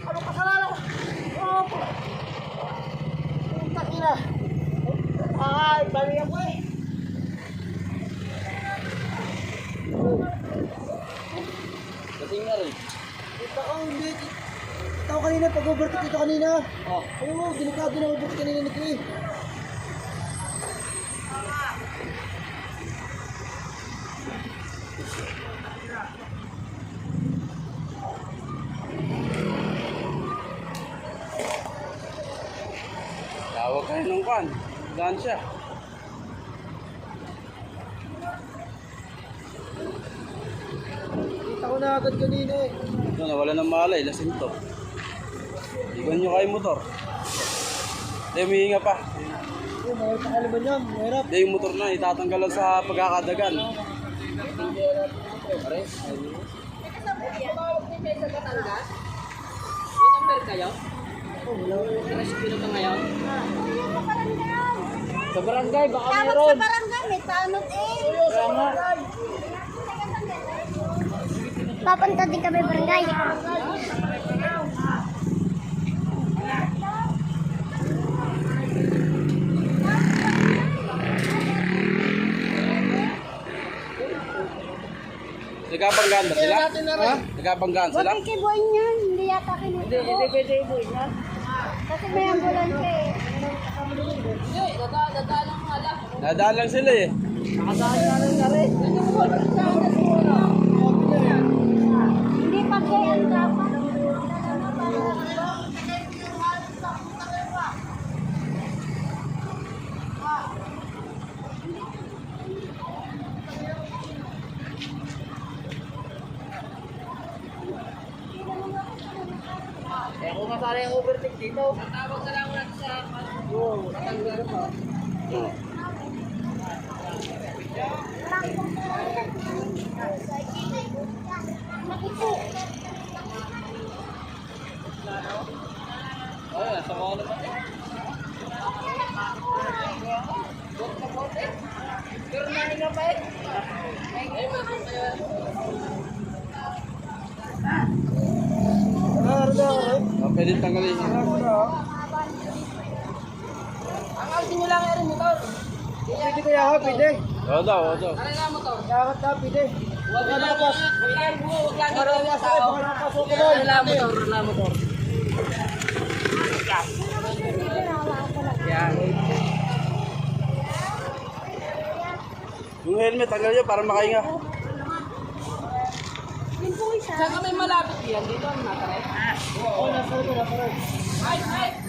Ano kasalanan ko? Oh, puta ina. Ay, bali ako eh. Dating na rin. Puta ko, hindi. Kita ko kanina, pag-overtake ito kanina. Oh. Ano mo, delikado na overtake kanina nito eh. Tawag kayo ng kan. Daan siya. Kita ko na agad kanina eh. Ito, nawala ng malay. Lasing to. Igan nyo kayo motor. Hindi, humihinga pa. Oh, mahirap na kalaban yan, mahirap. Hindi, yung motor na. Itatanggal lang sa pagkakadagan. Oh, wala. Sa barangay, baka Dapat meron. sa barangay, may tanod eh. Papunta din kami barangay. Nagkabanggaan ba sila? Ha? Nagkabanggaan sila? Huwag kikibuin yan. Hindi yata kinukuha. Hindi pwede ibuhin yan. Kasi may ambulansya eh. Nadaan lang sila eh. Nakadaan na rin. Hindi pa kaya ang dapat. Eh kung masala yung overtake dito. Tatawag na lang natin sa... Oo, tatanggal pa. Oh. Ay, sa mga naman. Pero nahinga pa eh. Oh, pwede tanggalin yun. Ang alsin nyo lang yung motor. Pwede kaya ha, pwede. Oo daw, oo daw. Ano na motor? Dapat na, pwede. Huwag na nakapas. Huwag lang tao. Ano na motor? Ano na motor? Yan. Yung helmet, tanggal yun para makahinga. Saan ka may malapit yan? Dito ang nakaray? Oo, nasa rin. Ay, ay.